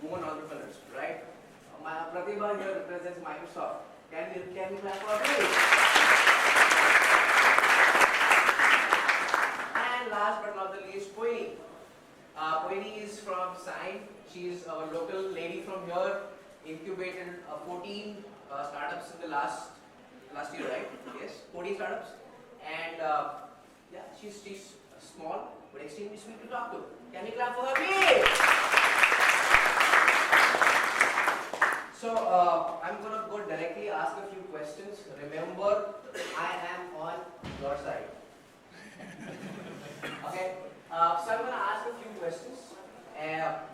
women entrepreneurs, right? Pratibha here represents Microsoft. Can we clap for her? And last but not the least, Poini. Poini is from Sign. She is our local lady from here. Incubated 14 startups in the last year, right? Yes, 14 startups. And yeah, she's small but extremely sweet to talk to. Can we clap for her, please? So I'm gonna go directly ask a few questions. Remember, I am on your side. Okay. So I'm gonna ask a few questions.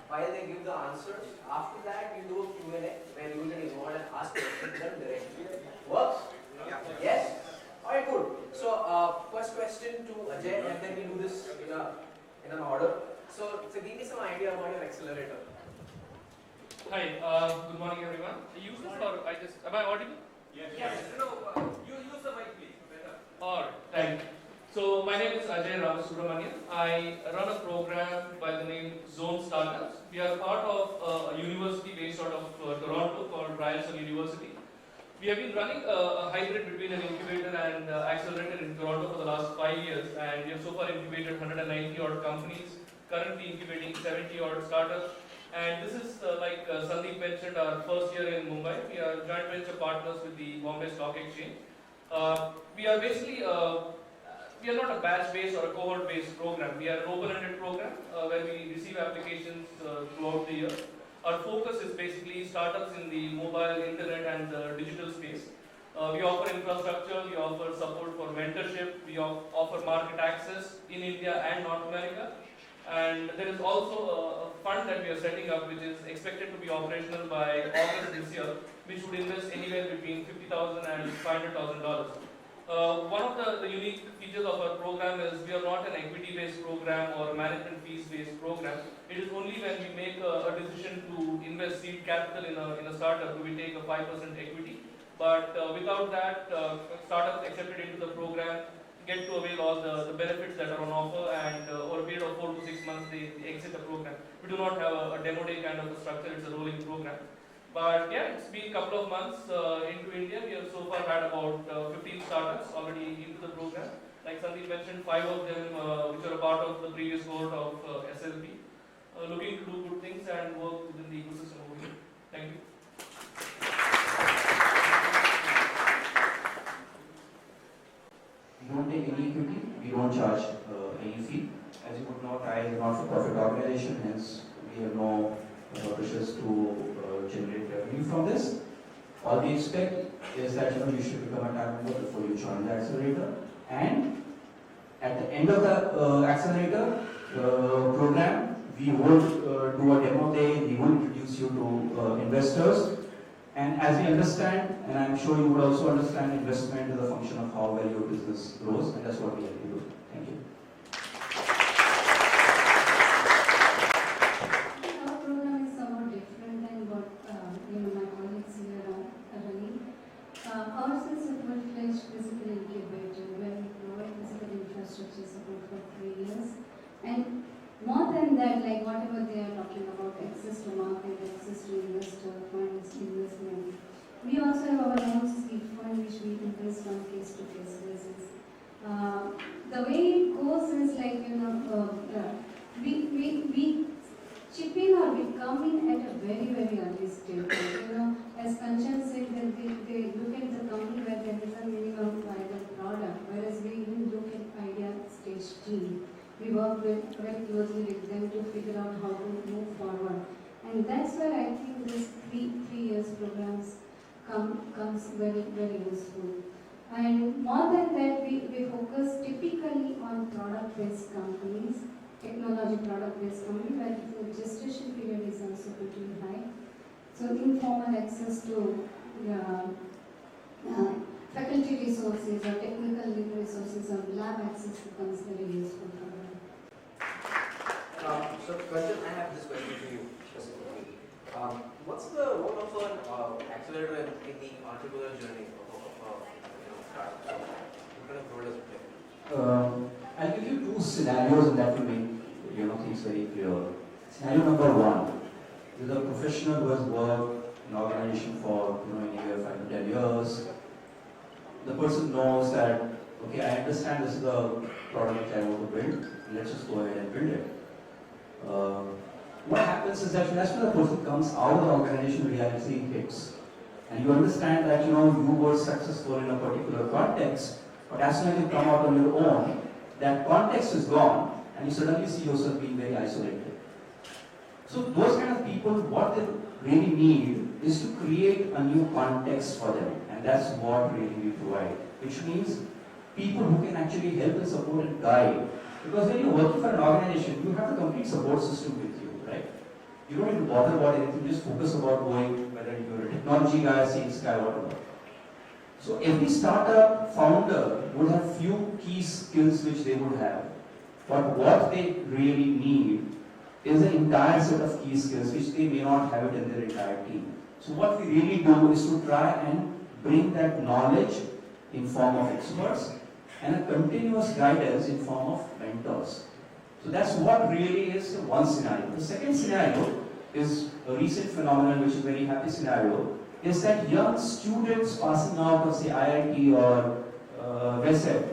While they give the answers, after that we do a Q&A where you can go and ask questions directly. Works? Yeah. Yes? Alright, good. So first question to Ajay, and then we do this in an order. So give me some idea about your accelerator. Hi, good morning everyone. Use this or am I audible? Yes. No, you use the mic please. Better. Alright, thank you. So my name is Ajay Ramasubramanian. I run a program by the name Zone Startups. We are part of a university based out of Toronto called Ryerson University. We have been running a hybrid between an incubator and accelerator in Toronto for the last 5 years, and we have so far incubated 190 odd companies, currently incubating 70 odd startups. And this is, like Sandeep mentioned, our first year in Mumbai. We are joint venture partners with the Mumbai Stock Exchange. We are basically, we are not a batch-based or a cohort-based program. We are an open-ended program where we receive applications throughout the year. Our focus is basically startups in the mobile, internet and digital space. We offer infrastructure, we offer support for mentorship, we offer market access in India and North America. And there is also a fund that we are setting up which is expected to be operational by August this year, which would invest anywhere between $50,000 and $500,000. One of the unique features of our program is we are not an equity-based program or management fees-based program. It is only when we make a decision to invest seed capital in a startup do we take a 5% equity. But without that, startups accepted into the program get to avail all the benefits that are on offer, and over a period of 4 to 6 months they exit the program. We do not have a demo day kind of a structure, it's a rolling program. But yeah, it's been a couple of months into India. We have so far had about 15 startups already into the program. Like Sandeep mentioned, 5 of them which are a part of the previous cohort of SLP. Looking to do good things and work within the ecosystem over here. Thank you. We don't take any equity, we don't charge any fee. As you would know, TiE is a not-for-profit organization, hence we have no wishes to generate revenue from this. All we expect is that you should become a TiE member before you join the accelerator, and at the end of the accelerator program, we would do a demo day, we would introduce you to investors. And as we understand, and I'm sure you would also understand, investment is a function of how well your business grows, and that's what we have to do. Thank you. Our program is somewhat different than what my colleagues here are running. Ours is a full-fledged physical incubator where we provide physical infrastructure support for 3 years. And more than that, like whatever they are talking about, access to market, access to investor, funds, investment. We also have our own seed fund which we invest on case-to-case basis. The way it goes is like, we chip in or we come in at a very, very early stage. As Kanchan said, that they look at the company where there is a minimum viable product, whereas we even look at idea stage G. We work very closely with them to figure out how to move forward. And that's where I think this three years programs comes very, very useful. And more than that, we focus typically on product-based companies, technology product-based companies, where the gestation period is also pretty high. So informal access to faculty resources or technical resources or lab access becomes very useful for them. So, Kanchan, I have this question for you specifically. What's the role of an accelerator in the entrepreneurial journey of startup? So, what kind of role does it play? I'll give you 2 scenarios, and that will make things very clear. Scenario number 1. This is a professional who has worked in organization for anywhere 5 to 10 years. The person knows that, okay, I understand this is the product which I want to build. Let's just go ahead and build it. What happens is that as soon as the person comes out of the organization, reality hits. And you understand that you were successful in a particular context, but as soon as you come out on your own, that context is gone, and you suddenly see yourself being very isolated. So those kind of people, what they really need is to create a new context for them, and that's what really we provide. Which means people who can actually help and support and guide. Because when you're working for an organization, you have a complete support system with you, right? You don't need to bother about anything, just focus about going, whether you're a technology guy, sales guy, whatever. So every startup founder would have few key skills which they would have. But what they really need is an entire set of key skills which they may not have it in their entire team. So what we really do is to try and bring that knowledge in form of experts and a continuous guidance in form of mentors. So that's what really is one scenario. The second scenario is a recent phenomenon which is a very happy scenario, is that young students passing out of say IIT or WestEd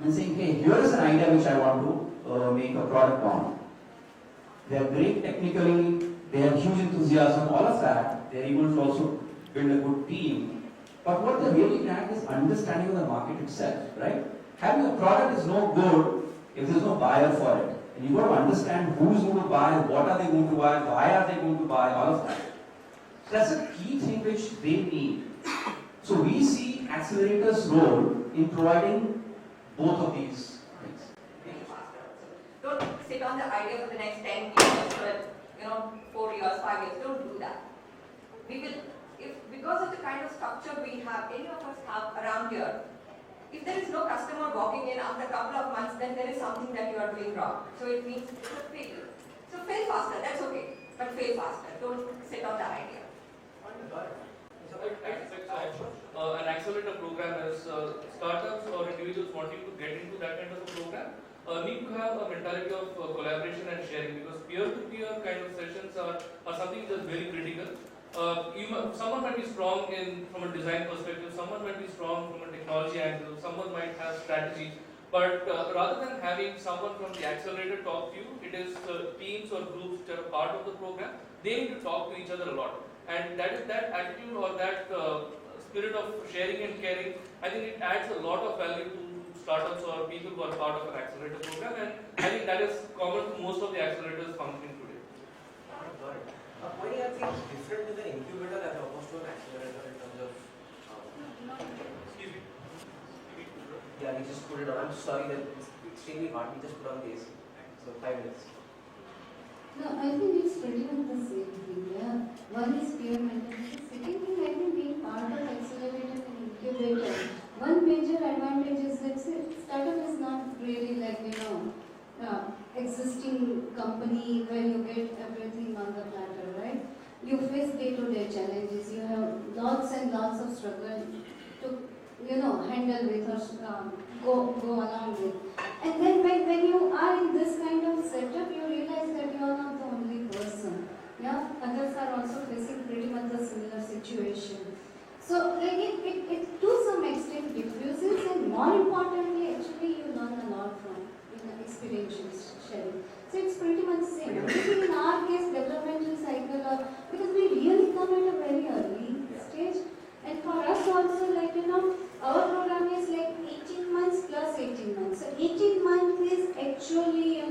and saying, hey, here is an idea which I want to make a product on. They are great technically, they have huge enthusiasm, all of that. They are able to also build a good team. But what they really lack is understanding of the market itself, right? Having a product is no good if there is no buyer for it. And you've got to understand who's going to buy, what are they going to buy, why are they going to buy, all of that. So that's a key thing which they need. So we see Accelerators' role in providing both of these things. Don't sit on the idea for the next 10 years, or 4 years, 5 years. Don't do that. We will, because of the kind of structure we have, any of us have around here, if there is no customer walking in after a couple of months, then there is something that you are doing wrong. So it means it's a failure. So fail faster, that's okay. But fail faster. Don't sit on the idea. An accelerator program is startups or individuals wanting to get into that kind of a program need to have a mentality of collaboration and sharing, because peer-to-peer kind of sessions are something that's very critical. Someone might be strong from a design perspective, someone might be strong from a technology angle, someone might have strategy, but rather than having someone from the accelerator talk to you, it is teams or groups that are part of the program. They need to talk to each other a lot, and that attitude or that spirit of sharing and caring, I think it adds a lot of value to startups or people who are part of an accelerator program, and I think that is common to most of the accelerators functioning today. What do you think is different with an incubator as opposed to an accelerator in terms of? Excuse me. Yeah, we just put it on. I'm sorry that it's extremely hard. We just put on the AC. So 5 minutes. No, I think it's pretty much the same thing. Yeah. One is peer mentality. Second thing, I think being part of accelerator and incubator, one major advantage is that startup is not really like existing company where you get everything on the platter, right? You face day-to-day challenges. You have lots and lots of struggle to handle with or go along with. And then when you are in this kind of setup, you realize that you are not the only person. Yeah, others are also facing pretty much the similar situation. So it to some extent diffuses, and more importantly, actually you learn a lot from experiential sharing. So it's pretty much the same. Maybe in our case, developmental cycle, because we really come at a very early stage, and for us also, our program is like 18 months plus 18 months. So 18 months is actually,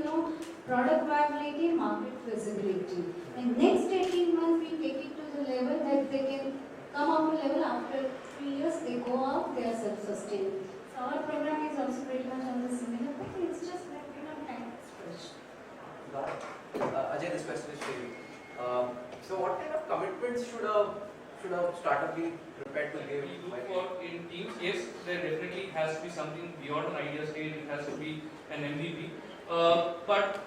product viability, market feasibility. And next 18 months, we take it to the level that they can come up to level after 3 years, they go out, they are self-sustaining. So our program is also pretty much on the similar thing. It's just that kind of expression. Got it. Ajay, this question is for you. So what kind of commitments should a startup be prepared to give? In teams, yes, there definitely has to be something beyond an idea stage. It has to be an MVP. But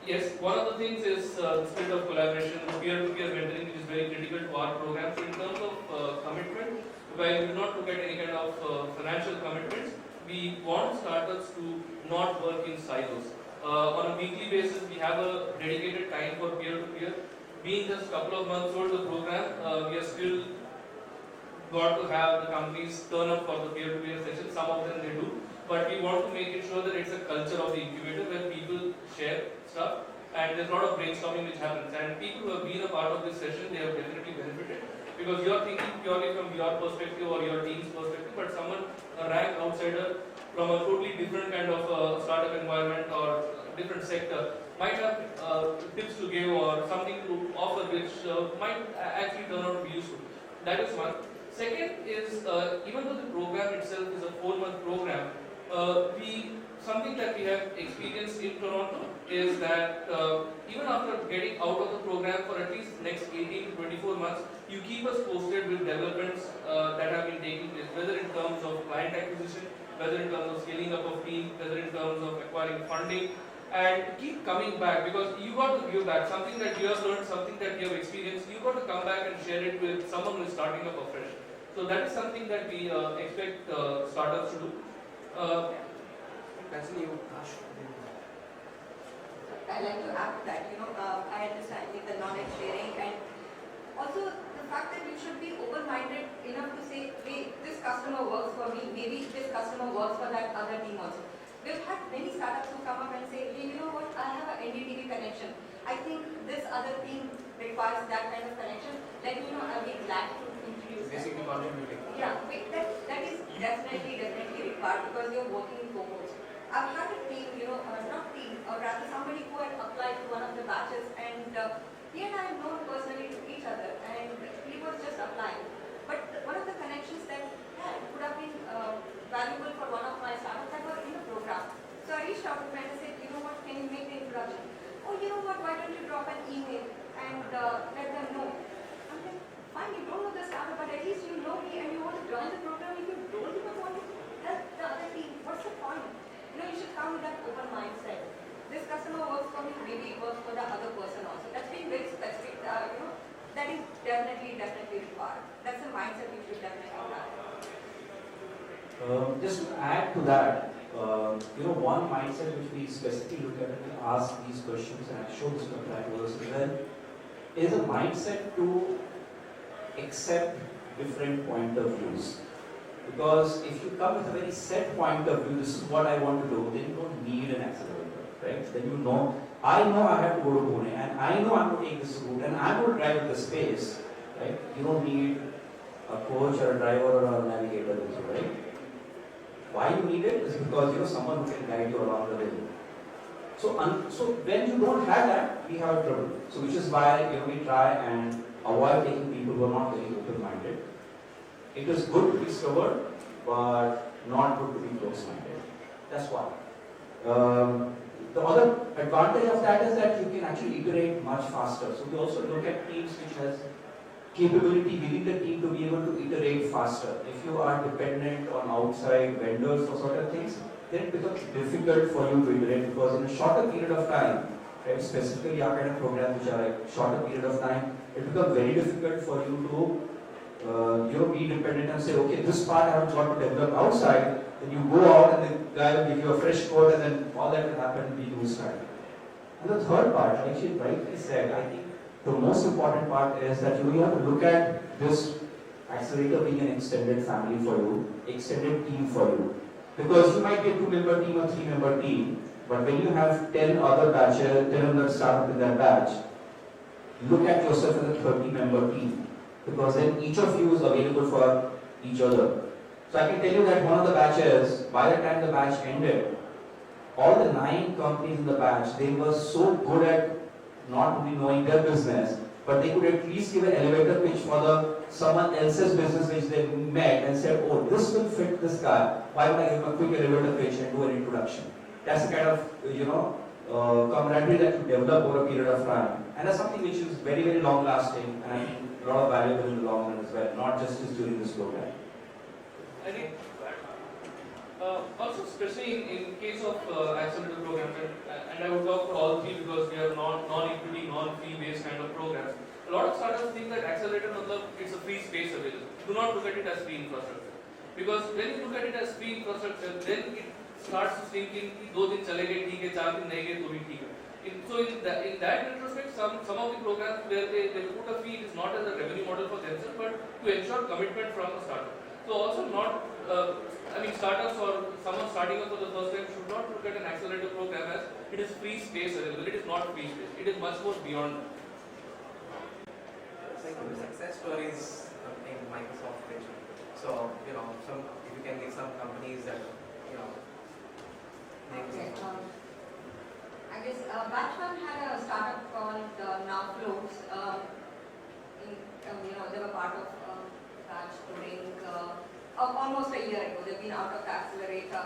yes, one of the things is the spirit of collaboration, peer-to-peer mentoring, which is very critical to our programs. In terms of commitment, while we do not look at any kind of financial commitments, we want startups to not work in silos. On a weekly basis, we have a dedicated time for peer-to-peer. Being just a couple of months old, the program, we are still got to have the companies turn up for the peer-to-peer session. Some of them they do, but we want to make it sure that it's a culture of the incubator where people share stuff and there's a lot of brainstorming which happens. And people who have been a part of this session, they have definitely benefited because you're thinking purely from your perspective or your team's perspective, but someone, a rank outsider from a totally different kind of startup environment or different sector might have tips to give or something to offer which might actually turn out to be useful. That is one. Second is, even though the program itself is a 4-month program, something that we have experienced in Toronto is that even after getting out of the program for at least next 18 to 24 months, you keep us posted with developments that have been taking place, whether in terms of client acquisition, whether in terms of scaling up of team, whether in terms of acquiring funding, and keep coming back because you got to give back something that you have learned, something that you have experienced. You got to come back and share it with someone who is starting up afresh. So that is something that we expect startups to do. I like to add to that. I understand the knowledge sharing and also the fact that you should be open-minded enough to say, hey, this customer works for me. Maybe this customer works for that other team also. We've had many startups who come up and say, hey, you know what, I have an NDTV connection. I think this other team requires that kind of connection. Let me know, I'll be glad to introduce them. Basically contributing. Yeah, that is definitely required because you're working in cohorts. I've had a team, not team, or rather somebody who had applied to one of the batches and he and I have known personally to each other and he was just applying. But one of the connections that he had would have been valuable for one of my startups that were in the program. So I reached out to him and I said, you know what, can you make the introduction? Oh, you know what, why don't you drop an email and let them know? I'm like, fine, you don't know the startup, but at least you know me and you want to join the program. If you don't even want to help the other team, what's the point? You should come with that open mindset. This customer works for me, maybe it works for the other person also. That's been very specific, that is definitely required. That's a mindset we should definitely have. Just to add to that, one mindset which we specifically look at when we ask these questions, and I show this to practitioners as well, is a mindset to accept different point of views. Because if you come with a very set point of view, this is what I want to do, then you don't need an accelerator, right? Then I have to go to Pune, and I know I'm going to take this route, and I'm going to drive at this pace, right? You don't need a coach or a driver or a navigator with you, right? Why you need it is because someone who can guide you along the way. So when you don't have that, we have trouble. So which is why we try and avoid taking people who are not very open-minded. It is good to be stubborn, but not good to be close-minded. That's why. The other advantage of that is that you can actually iterate much faster. So we also look at teams which has capability within the team to be able to iterate faster. If you are dependent on outside vendors for certain things, then it becomes difficult for you to iterate because in a shorter period of time, right, specifically our kind of programs which are like shorter period of time, it becomes very difficult for you to be dependent and say, okay, this part I have got to develop outside, then you go out and the guy will give you a fresh code and then all that will happen, we lose time. And the third part, actually rightly said, I think the most important part is that you have to look at this accelerator being an extended family for you, extended team for you. Because you might be a 2-member team or 3-member team, but when you have 10 other batches, 10 other startups in that batch, look at yourself as a 30-member team. Because then each of you is available for each other. So I can tell you that one of the batches, by the time the batch ended, all the 9 companies in the batch, they were so good at not only knowing their business, but they could at least give an elevator pitch for someone else's business which they met and said, oh, this will fit this guy. Why don't I give him a quick elevator pitch and do an introduction? That's the kind of camaraderie that you develop over a period of time. And that's something which is very, very long lasting and I think a lot of valuable in the long run as well, not just during this program. I think also especially in case of accelerator programs, and I would talk for all three because we are non-equity, non-fee based kind of programs. A lot of startups think that accelerator it's a free space available. Do not look at it as free infrastructure. Because when you look at it as free infrastructure, then it starts thinking कि 2 दिन चले गए ठीक है, 4 दिन नहीं गए तो भी ठीक है. So in that retrospect, some of the programs where they put a fee, it is not as a revenue model for themselves, but to ensure commitment from the startup. So also not, startups or someone starting up for the first time should not look at an accelerator program as it is free space available. It is not free space. It is much more beyond that. It's like the success stories in Microsoft vision. So, if you can give some companies that, Okay. I guess Batchman had a startup called Now Floats. They were part of Batch during almost a year ago. They've been out of the accelerator.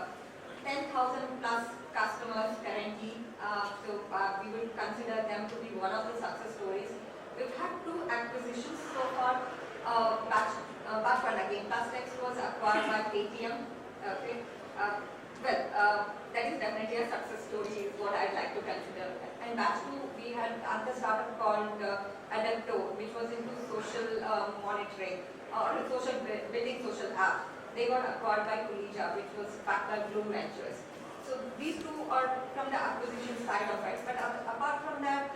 10,000 plus customers currently. So we will consider them to be one of the success stories. We've had 2 acquisitions so far. Batchman again. Plastex was acquired by Paytm. Okay. That is definitely a success story, is what I'd like to consider. And Batch 2, we had another startup called Adapto, which was into social monitoring or building social apps. They got acquired by Collegia, which was backed by Bloom Ventures. So these 2 are from the acquisition side of it. But apart from that,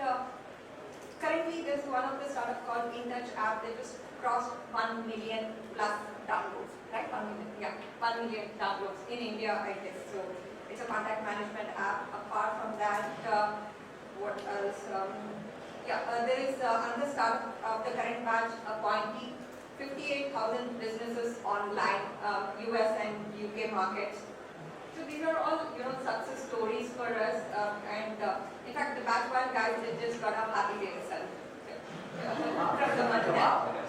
currently there's one of the startup called InTouch app. They just crossed 1 million plus downloads. Right, 1 million, yeah, 1 million downloads in India, I guess. So it's a contact management app. Apart from that, what else? There is another startup of the current batch, Appointee, 58,000 businesses online, US and UK markets. So these are all success stories for us. In fact, the batch 1 guys, they just got a Harley Davidson from the money. That's the measure of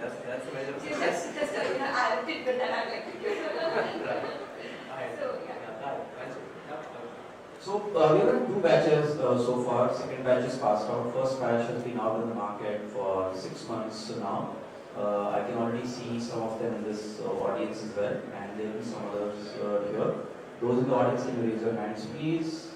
Just success. a tidbit that I'd like to give. So we have done 2 batches so far. Second batch is passed out. First batch has been out in the market for 6 months now. I can already see some of them in this audience as well, and there will be some others here. Those in the audience can raise your hands, please.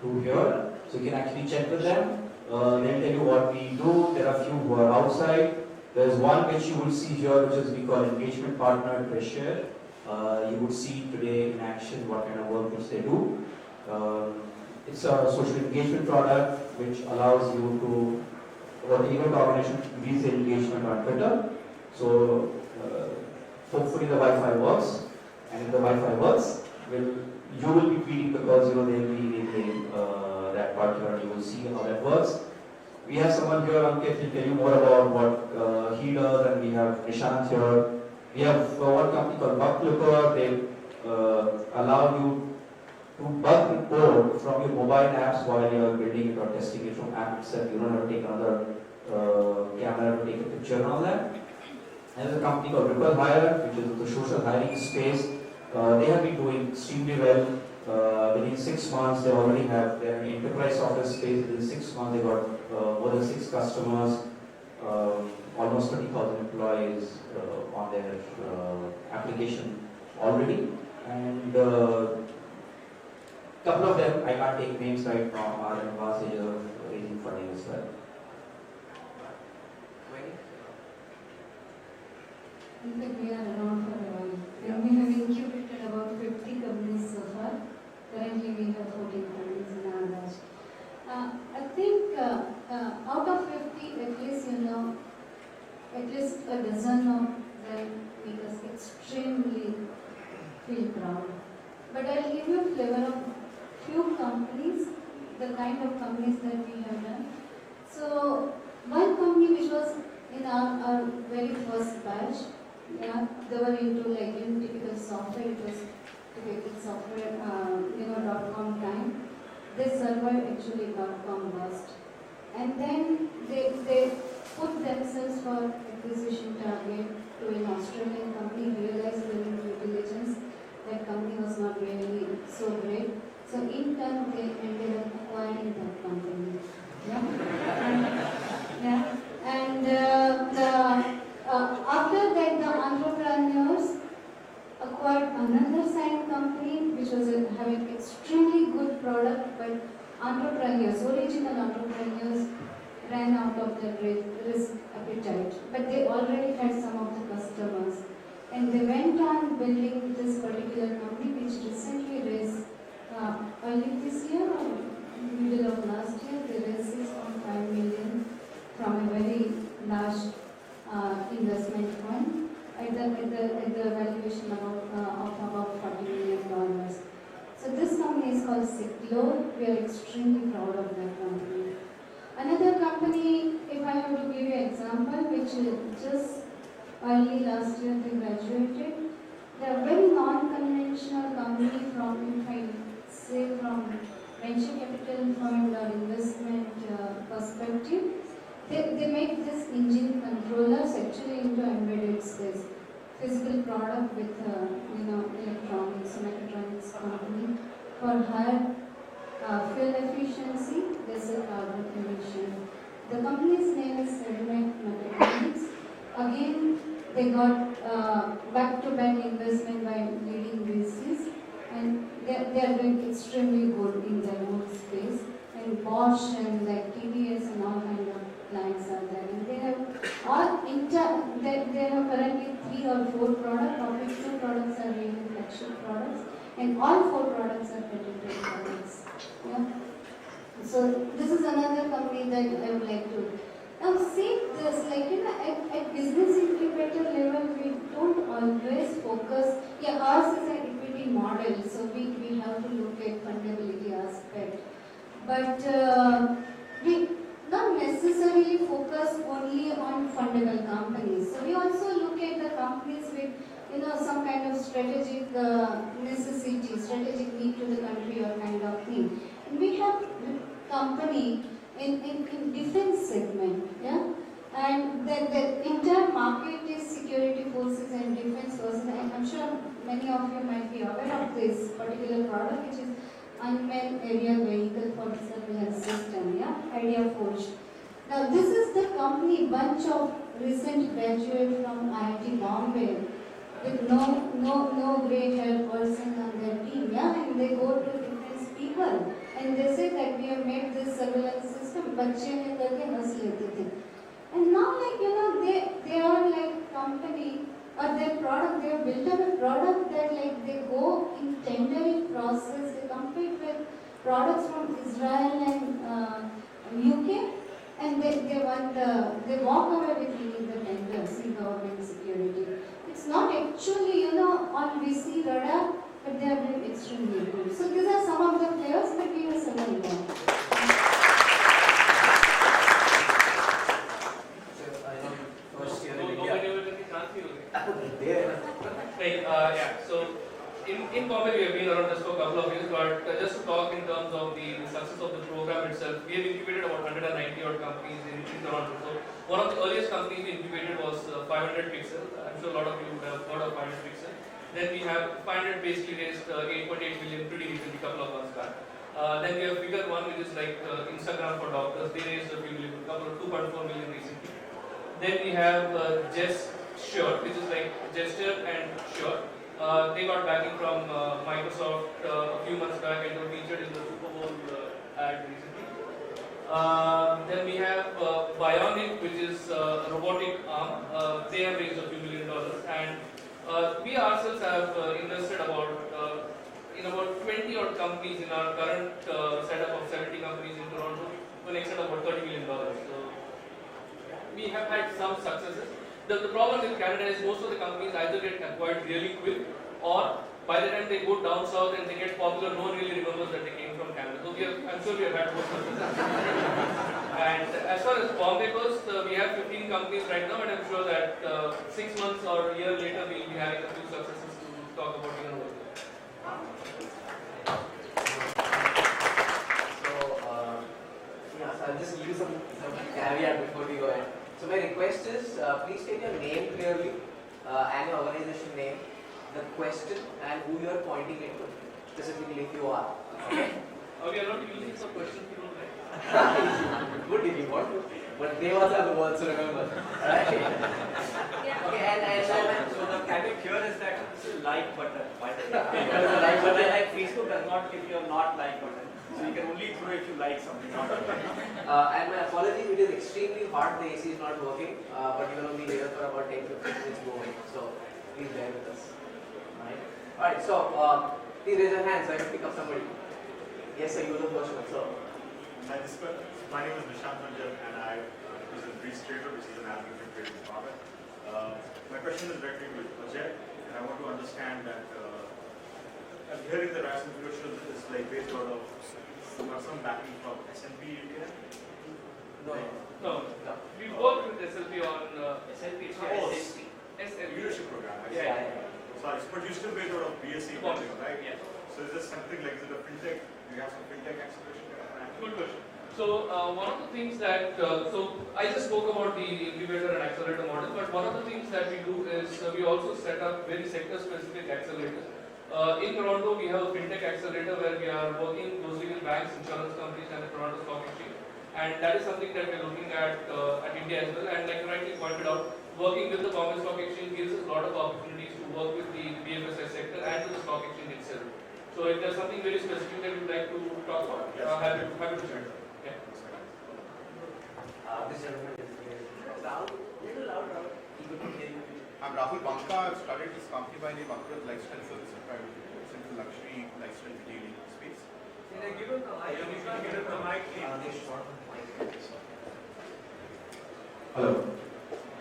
2 here, so you can actually check with them. They'll tell you what we do. There are few who are outside. There's one which you will see here, which is we call engagement partner treasure. You would see today in action what kind of work which they do. It's a social engagement product which allows you to, or the event organization to increase the engagement on Twitter. So hopefully the Wi-Fi works, and if the Wi-Fi works, you will be tweeting because they'll be in that part here, and you will see how that works. We have someone here, Ankit, will tell you more about what he does, and we have Nishant here. We have one company called Bug Clipper. They allow you to bug report from your mobile apps while you are building it or testing it from app itself. You don't have to take another camera to take a picture and all that. And there's a company called Ripple Hire, which is the social hiring space. They have been doing extremely well. Within 6 months, they already have their enterprise office space. Within 6 months, they got more than 6 customers, almost 30,000 employees on their application already. And couple of them, I can't take names right now, are in advanced stages of raising funding as well. In fact, we are around for a while. We have incubated about 50 companies so far. Currently, we have 14 companies in our batch. I think out of 50, at least at least a dozen of them make us extremely feel proud. But I'll give you a flavor of few companies, the kind of companies that we have done. So one company which was in our very first batch, they were into typical software. It was typical software, .com time. They survived actually .com burst, and then they put themselves for acquisition target to an Australian company. Realized during due diligence that company was not really so great. So in turn they ended up acquiring that company. After that, the entrepreneurs acquired another sign company which was having extremely good product, but original entrepreneurs ran out of their risk appetite. But they already had some of the customers. And they went on building this particular company which which recently raised early this year or middle of last year, they raised 6.5 million from a very large investment fund at the valuation of about $40 million. So this company is called Ciclo. We are extremely proud of that company. Another company, if I have to give you an example, which just early last year they graduated. They are a very non-conventional company from, if I say, from venture capital fund or investment perspective. They make this engine controllers actually into embedded space. Physical product with electronics, mechatronics company for higher fuel efficiency, lesser carbon emission. The company's name is Mechatronics. Again, they got back-to-back investment by leading VCs, and they are doing extremely good in their own space. And Bosch and like TiE and all kind of clients are there, and they have all they have currently 3 or 4 products, of which 2 products are really flagship products, and all 4 products are patented products. Yeah. So this is another company that I would like to. Now see this, at business incubator level, we don't always focus. Yeah, ours is an equity model, so we have to look at fundability aspect, but we not necessarily focus only on fundable companies. So we also look at the companies with some kind of strategic necessity, strategic need to the country or kind of thing. And we have company in defense segment, yeah. And the entire market is security forces and defense forces. And I'm sure many of you might be aware of this particular product, which is unmanned aerial vehicle for surveillance system, yeah, Idea Forge. Now this is the company, bunch of recent graduates from IIT Bombay with no grey haired person on their team, yeah, and they go to defense people and they say that we have made this surveillance system, बच्चे ने करके हंस लेते थे. And now they are like company or their product, they have built up a product that they go in tendering process, they compete with products from Israel and UK, and they walk away with winning the tenders in government security. It's not actually on VC radar, but they are doing extremely good. So these are some of the players, but we have several more. So in Bombay we have been around just for a couple of years, but just to talk in terms of the success of the program itself, we have incubated about 190 odd companies in Toronto. So one of the earliest companies we incubated was 500 Pixel. I'm sure a lot of you would have heard of 500 Pixel. Then we have 500 basically raised 8.8 million pretty recently, a couple of months back. Then we have bigger one, which is like Instagram for doctors. They raised a few million, a couple of 2.4 million recently. Then we have Gesture, which is like gesture and sure. They got backing from Microsoft a few months back and were featured in the Super Bowl ad recently. Then we have Bionic, which is a robotic arm. They have raised a few $1 million, and we ourselves have invested in about 20 odd companies in our current setup of 70 companies in Toronto to an extent of about $30 million. So we have had some successes. The problem with Canada is most of the companies either get acquired really quick, or by the time they go down south and they get popular, no one really remembers that they came from Canada. So I'm sure we have had both of them. And as far as Bombay goes, we have 15 companies right now, and I'm sure that 6 months or a year later we'll be having a few successes to talk about even more. So I'll just give you some caveat before we go ahead. So my request is, please state your name clearly and your organization name, the question and who you are pointing it to, specifically if you are. Okay? We are not using some questions you don't like. Good if you want to, but they also have the words, so remember. Alright? Yeah. Okay, and so the caveat here is that it's a like button. because the like button, Like Facebook does not give you a not like button. So you can only throw if you like something. and my apologies, it is extremely hot, the AC is not working, but you will only be here for about 10-15 minutes moving, so please bear with us. Alright, so Please raise your hand so I can pick up somebody. Yes, sir, you were the first one, sir. My name is Nishant Manjal and I represent Breeze Trader, which is an algorithm trading product. My question is directly with Ajay, and I want to understand that I'm hearing the Rise and Future is like based out of some backing from S&P UK. No. We work with SLP on SLP, Leadership program. I see. Yeah. Sorry, but you still based out of BSc, right? Yeah. So is this something like, is it a fintech? Do you have some fintech acceleration? Good question. So one of the things that, so I just spoke about the incubator and accelerator model, but one of the things that we do is we also set up very sector-specific accelerators. In Toronto, we have a fintech accelerator where we are working closely with banks, insurance companies, and the Toronto Stock Exchange. And that is something that we're looking at India as well. And like you rightly pointed out, working with the Mumbai Stock Exchange gives us a lot of opportunities to work with the BFSI sector and to the stock exchange itself. So if there's something very specific that you'd like to talk about, happy to share. Okay. This gentleman is loud, little loud, Rahul. People can hear you. I'm Rahul Banka. I've started this company by name Accelerators Lifestyle Services Private Limited. It's into luxury lifestyle retailing space. Can I give him the mic? Give him the mic, please. Hello.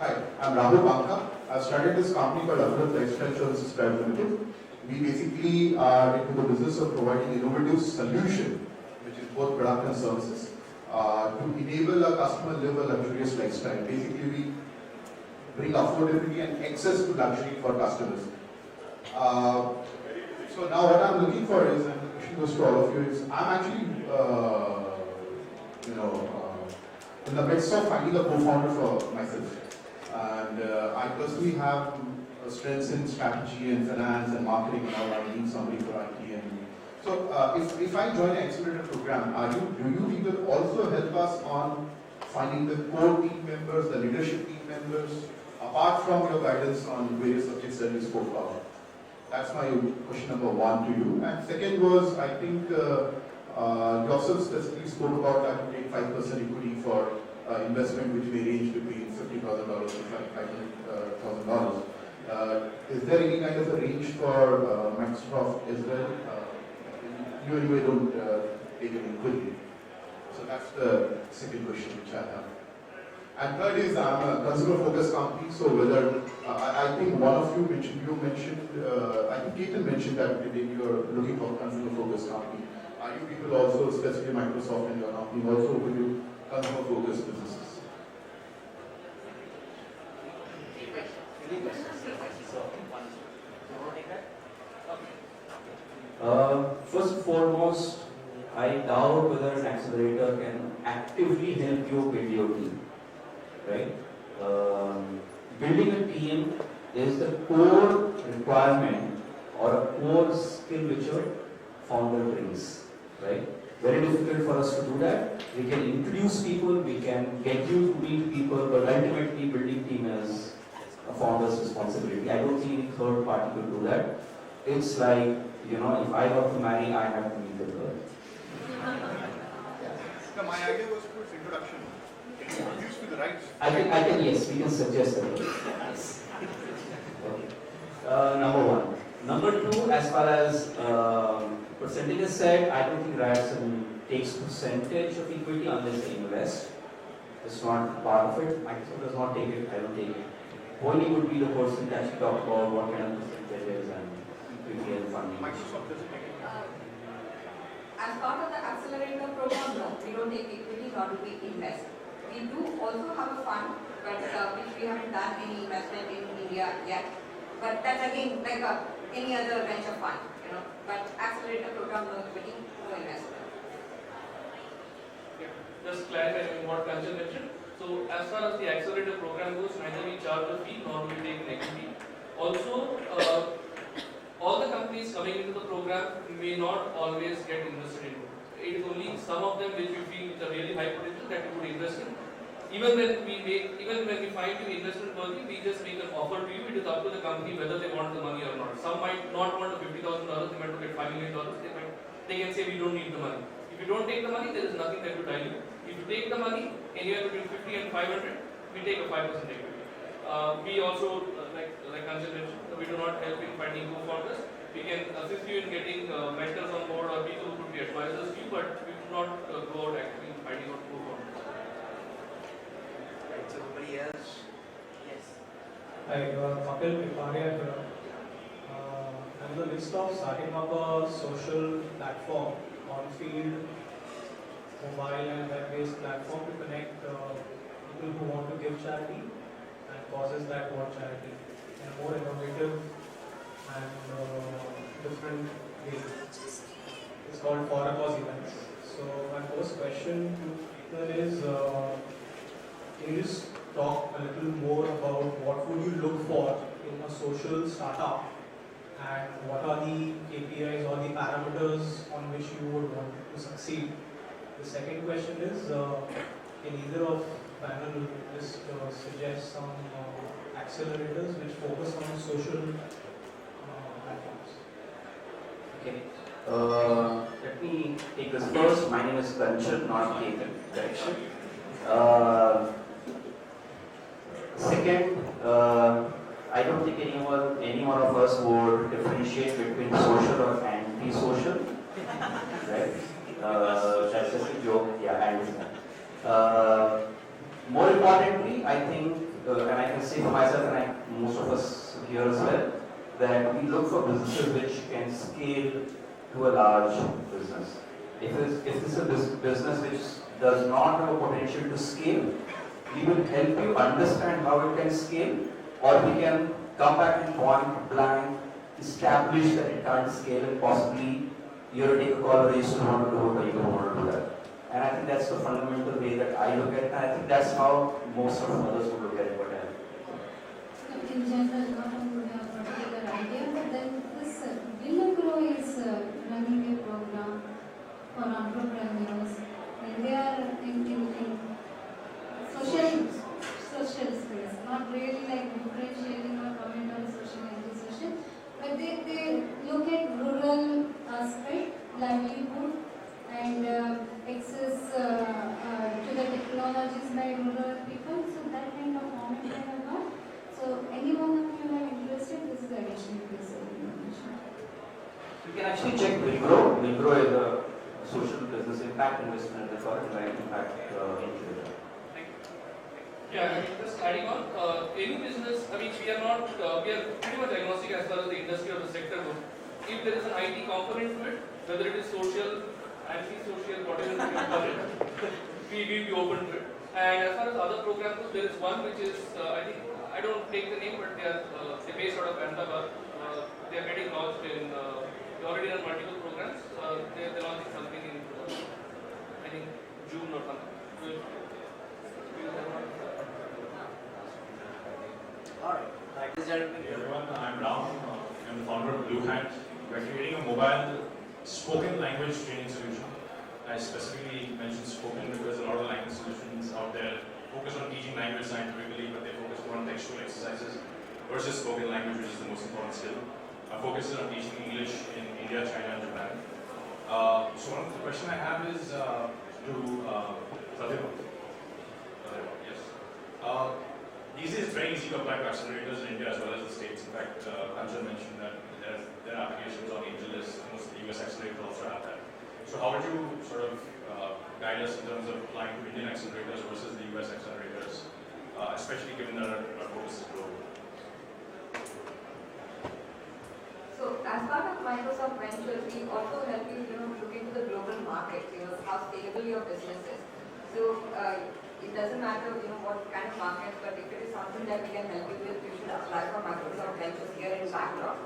Hi, I'm Rahul Banka. I've started this company called Accelerators Lifestyle Services Private Limited. We basically are into the business of providing innovative solution, which is both product and services, to enable a customer live a luxurious lifestyle. Basically, we bring affordability and access to luxury for customers. So now what I'm looking for is, and the question goes to all of you, is I'm actually, in the midst of finding a co-founder for myself. And I personally have strengths in strategy and finance and marketing and all. I need somebody for IT. And so if I join an accelerator program, do you people also help us on finding the core team members, the leadership team members, apart from your guidance on various subjects that you spoke about? That's my question number one to you. And second was, I think yourself specifically spoke about that you take 5% equity for investment which may range between $50,000 to $500,000. Is there any kind of a range for Microsoft as well? You anyway don't take any equity. So that's the second question which I have. And third is, I'm a consumer-focused company, so whether, I think one of you mentioned, I think Ketan mentioned that you're looking for a consumer-focused company. Are you people also, especially Microsoft and your company, also open to consumer-focused businesses? Any questions? So, one. You want to take that? First and foremost, I doubt whether an accelerator can actively help you build your team. Right? Building a team is the core requirement or a core skill which a founder brings. Right? Very difficult for us to do that. We can introduce people, we can get you to meet people, but ultimately building team is a founder's responsibility. I don't think any third party could do that. It's like, if I got to marry, I have to meet the girl. So my idea was towards introduction. Introduce to the right. Yes, we can suggest that. Yes. Okay. Number one. Number two, as far as percentage is said, I don't think Ryerson takes percentage of equity unless they invest. It's not part of it. Microsoft does not take it, I don't take it. Only would be the person that you talk about what kind of percentages and equity and funding. Microsoft doesn't take it. As part of the accelerator program, no, we don't take equity nor do we invest. We do also have a fund, but which we haven't done any investment in India yet. But that's again like any other venture fund, But accelerator program, no equity, no investment. Yeah. Just clarifying what Kanchan mentioned. So as far as the accelerator program goes, neither we charge a fee nor do we take an equity. Also, all the companies coming into the program may not always get invested into. It is only some of them which we feel with a really high potential that we would invest in. Even when we find you investment worthy, we just make an offer to you. It is up to the company whether they want the money or not. Some might not want the $50,000, they might get $5 million. They can say we don't need the money. If you don't take the money, there is nothing that will dilute. If you take the money, anywhere between 50 and 500, we take a 5% equity. We also, like Kanchan mentioned, we do not help in finding co-founders. We can assist you in getting mentors on board or people who could be advisors to you, but we do not go out actually finding out who on. Right, so everybody else? Yes. Hi, Kapil Piparia here. I'm in the midst of starting up a social platform, on-field, mobile and web-based platform to connect people who want to give charity and causes that want charity in a more innovative and different way. It's called For a Cause events. So my first question to Ethan is, can you just talk a little more about what would you look for in a social startup and what are the KPIs or the parameters on which you would want to succeed? The second question is, can either of panel just suggest some accelerators which focus on social platforms? Okay. Let me take this first. My name is Kanchan, not Ketan. Correction. Second, I don't think any one of us would differentiate between social or anti-social. Right? That's just a joke. Yeah, I understand. More importantly, I think, and I can say for myself and most of us here as well, that we look for businesses which can scale to a large business. If this is a business which does not have a potential to scale, we will help you understand how it can scale, or we can come back and point blank, establish that it can't scale, and possibly you take a call whether you still want to do it or you don't want to do that. And I think that's the fundamental way that I look at it, and I think that's how most of others would look at it. In general, not only a particular idea, but then this Grow is running a program for entrepreneurs, and they are in social space, not really like differentiating or comment on social anti-social, but they look at rural aspect, livelihood, and access to the technologies by rural people. So that kind of comment I have got. So anyone of you are interested, this is the additional piece of information. You can actually check Will Grow is a social business impact investment and foreign direct impact incubator. Yeah, I mean, just adding on, any business, I mean, we are pretty much agnostic as far as the industry or the sector goes. If there is an IT component to it, whether it is social, anti-social, whatever you call it, we will be open to it. And as far as other programs goes, there is one which is, I don't take the name, but they're based out of Ahmedabad. They are getting launched in, they already run multiple programs. They're launching something in, I think, June or something. Alright. Ladies and gentlemen. Hey everyone, I'm Ram. I'm the founder of Blue Hat. We're creating a mobile spoken language training solution. I specifically mentioned spoken because a lot of the language solutions out there focus on teaching language scientifically, but they focus more on textual exercises versus spoken language, which is the most important skill. Our focus is on teaching English in India, China, and Japan. So one of the question I have is to Pratibha. Yes. These days, it's very easy to apply to accelerators in India as well as the States. In fact, Kanchan mentioned that there are applications on AngelList. Most of the US accelerators also have that. So how would you sort of guide us in terms of applying to Indian accelerators versus the US accelerators, especially given that our focus is global? So as part of Microsoft Ventures, we also help you, look into the global market, how scalable your business is. So it doesn't matter, what kind of market, but if it is something that we can help you with, you should apply for Microsoft Ventures here in Bangalore.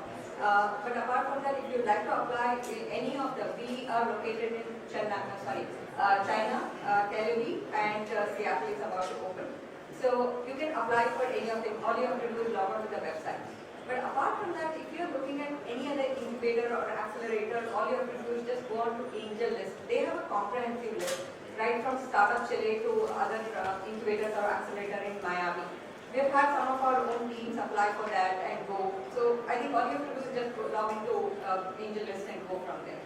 But apart from that, if you'd like to apply any of them, we are located in China, Tel Aviv, and Seattle is about to open. So you can apply for any of them. All you have to do is log on to the website. But apart from that, if you're looking at any other incubator or accelerator, all you have to do is just go on to AngelList. They have a comprehensive list, right from Startup Chile to other incubators or accelerator in Miami. We've had some of our own teams apply for that and go. So I think all you have to do is just log into AngelList and go from there.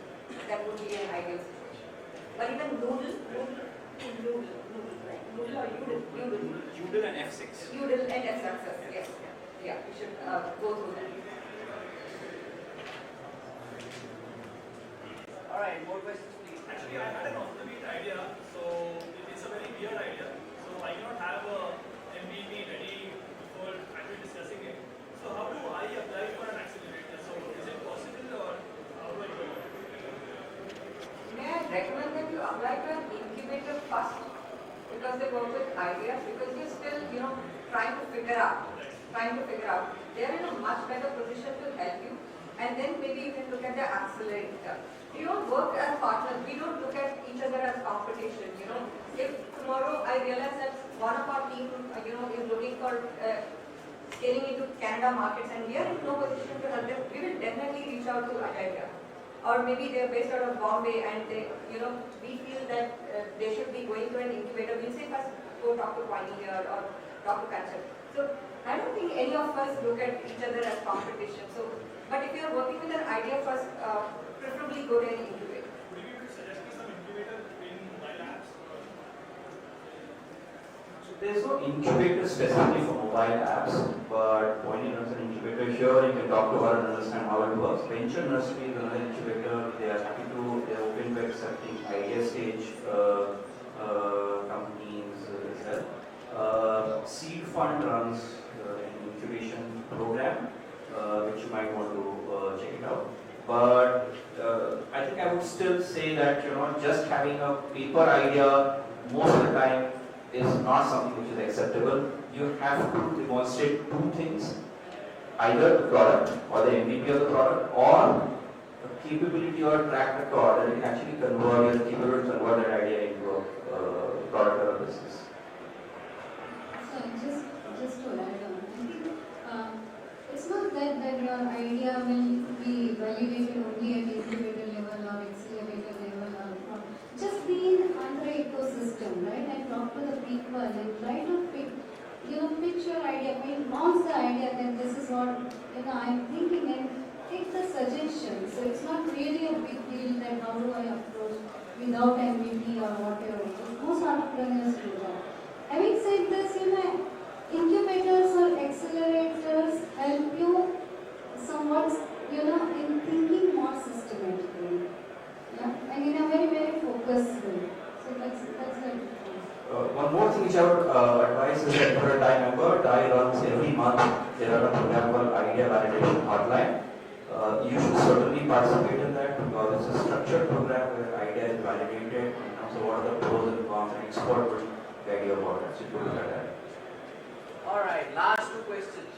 That would be an ideal situation. But even Noodle, right? Noodle or Udel? Udel and F6. Udel and F6, yes. Yeah, you should go through that. right, more questions please. Actually, I had an obsolete idea, so it's a very weird idea. So I cannot have a MVP ready before actually discussing it. So how do I apply for an accelerator? So is it possible or how do I do it? May I recommend that you apply to an incubator first because they work with ideas because you're still, trying to figure out. They're in a much better position to help you and then maybe you can look at the accelerator. We don't work as partners, we don't look at each other as competition, If tomorrow I realize that one of our team, is looking for scaling into Canada markets and we are in no position to help them, we will definitely reach out to Accelerators. Or maybe they're based out of Bombay and they, we feel that they should be going to an incubator. We'll say first go talk to TiE here or talk to Cancer. So I don't think any of us look at each other as competition. So, but if you're working with an idea first, preferably go to an incubator. Would you be able to suggest me some incubator in mobile apps? So there's no incubator specifically for mobile apps, but when you run an incubator here, you can talk to her and understand how it works. Venture Nursery is another incubator. They are happy to, they are open to accepting idea stage companies as well. Seed Fund runs an incubation program, which you might want to check it out. But I think I would still say that just having a paper idea most of the time is not something which is acceptable. You have to demonstrate two things: either the product or the MVP of the product, or the capability or track record that you can actually convert, you're capable to convert that idea into a product or a business. So just to add on, I think it's not that your idea will be validated only at incubator level or accelerator level or just be in under ecosystem, right? And talk to the people and try to pitch your idea. I mean, bounce the idea that this is what I'm thinking and take the suggestions. So it's not really a big deal that how do I approach without MVP or whatever. Most entrepreneurs do that. Having said this, incubators or accelerators help you somewhat, in thinking more systematically. Yeah, and in a very, very focused way. So that's it. One more thing which I would advise is that for a TiE member, TiE runs every month. There are a program called Idea Validation Hotline. You should certainly participate in that because it's a structured program where idea is validated in terms of what are the pros and cons, and expert will guide you about it. So you look at that. Alright, last two questions.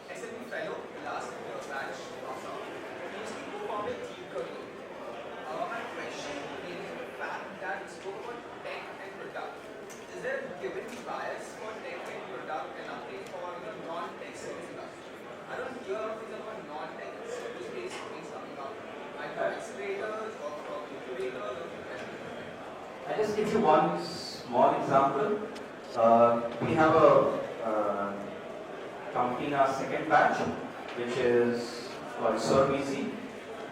SME fellow, last batch of PhD co-founded TiE. My question is the fact that we spoke about tech and product. Is there a given bias for tech and product and update for the non-tech service industry? I don't hear of things about non-tech service-based things coming up. Either accelerators or from incubators or from I'll just give you one small example. We have a company in our second batch, which is called ServEasy.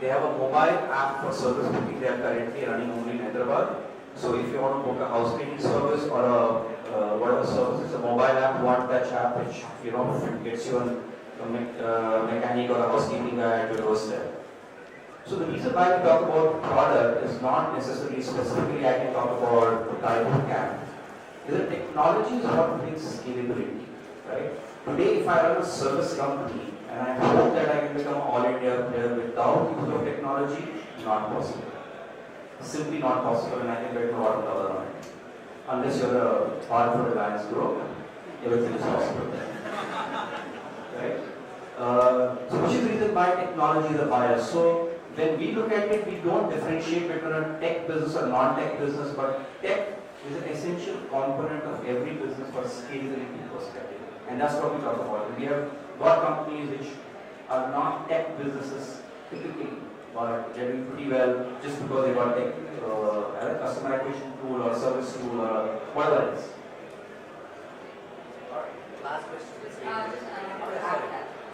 They have a mobile app for service booking. They are currently running only in Hyderabad. So if you want to book a house cleaning service or a whatever service, it's a mobile app, one-touch app, which gets you a mechanic or a housekeeping guy at your doorstep. So the reason why we talk about product is not necessarily specifically I can talk about the type of camp. The technology is what brings scalability, right? Today, if I run a service company and I hope that I can become an all-India player without use of technology, not possible. Simply not possible, and I can bet $1 on it. Unless you're a part of a Reliance group, everything is possible then. Right? So which is the reason why technology is a bias. So when we look at it, we don't differentiate between a tech business or non-tech business, but tech is an essential component of every business for scalability perspective. And that's what we talk about. We have got companies which are not tech businesses typically, but they're doing pretty well just because they got tech, a customer acquisition tool or service tool or whatever it is. Alright, last question.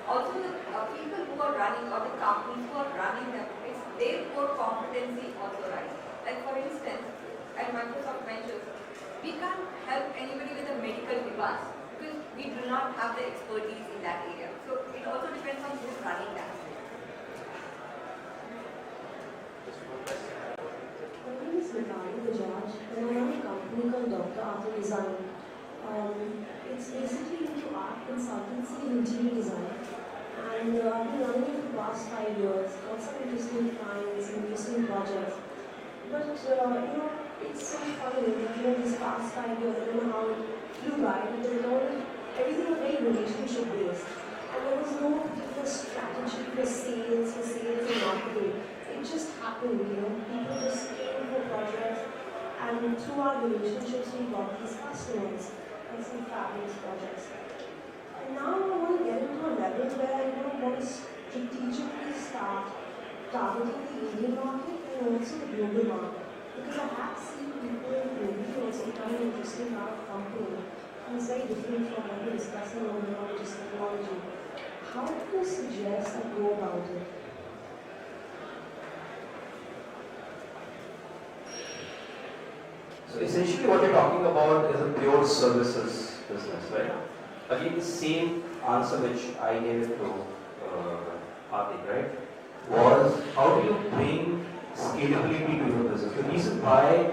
Also, the people who are running or the companies who are running them, it's their core competency also, right? Like for instance, at Microsoft Ventures, we can't help anybody with a medical device because we do not have the expertise in that area. So it also depends on who's running that. consultancy in interior design, and I've been running it for the past 5 years. Got some interesting clients, interesting projects. But it's so funny that this past 5 years, I don't know how it flew by, but there was everything was very relationship based. And there was no particular strategy for sales and marketing. It just happened, People just came for projects, and through our relationships, we got these customers and some fabulous projects. And now I want to get into a level where I want to strategically start targeting the Indian market and also the global market. Because I have seen people globally also become an interesting part of company. And it's very different from what we're discussing over now, which is technology. How do you suggest I go about it? So essentially what you're talking about is a pure services business, right? Again, the same answer which I gave it to Hardik, right? Was how do you bring scalability to your business? The reason why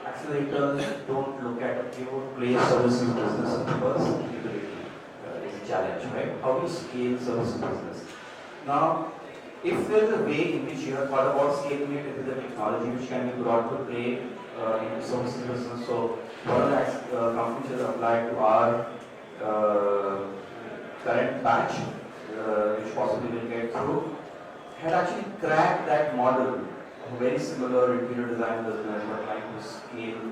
accelerators don't look at a pure play services business is because scalability is a challenge, right? How do you scale services business? Now, if there is a way in which you have thought about scaling it with the technology which can be brought to play in the services business, so one of the companies that applied to our current batch, which possibly will get through, had actually cracked that model, a very similar interior design business, but trying to scale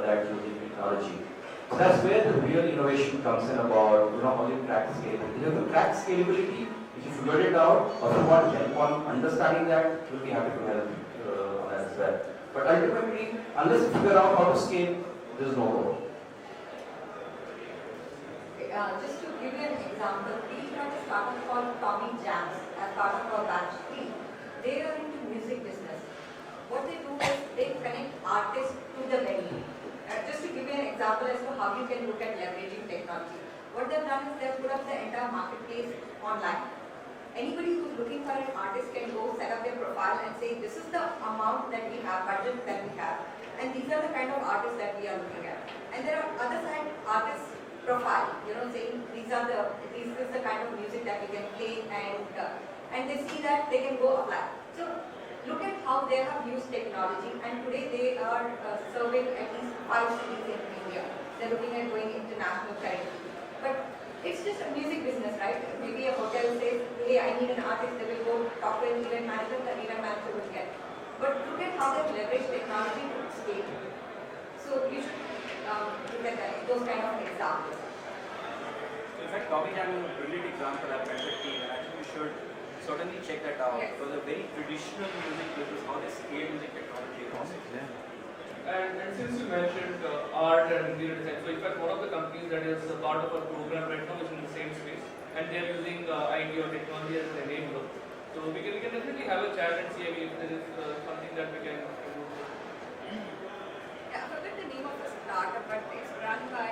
that using technology. So that's where the real innovation comes in about, how do you crack scalability. If you crack scalability, if you figure it out, or if you want help on understanding that, we'll be happy to help on that as well. But ultimately, unless you figure out how to scale, there's no goal. Just to give you an example, we have a startup called Tommy Jams as part of our batch 3. They are into music business. What they do is they connect artists to the venue. Just to give you an example as to how you can look at leveraging technology. What they've done is they've put up the entire marketplace online. Anybody who's looking for an artist can go set up their profile and say, this is the amount that we have, budget that we have, and these are the kind of artists that we are looking at. And there are other side artists profile, saying this is the kind of music that we can play, and they see that they can go apply. So look at how they have used technology, and today they are serving at least 5 cities in India. They're looking at going international territory. But it's just a music business, right? Maybe a hotel says, hey, I need an artist, they will go talk to an event manager, the event manager will get. But look at how they leverage technology to scale. So you should look at those kind of examples. In fact, Tommy Jam is a brilliant example. I've met the team, and actually we should certainly check that out. Yes. Because a very traditional music business, how they scale music technology is awesome. And since you mentioned art and interior design, so in fact one of the companies that is a part of our program right now is in the same space, and they are using IT or technology as an enabler. So we can definitely have a chat and see if there is something that we can do. Yeah, I forget the name of the startup, but it's run by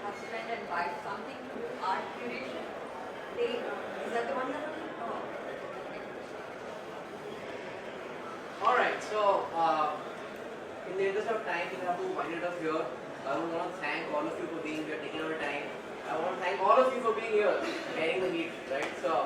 husband and wife, something to do art curation. Is that the one you're looking for? Alright, so in the interest of time, we have to wind it up here. I would want to thank all of you for being here, taking our time. I want to thank all of you for being here, bearing the heat, right? So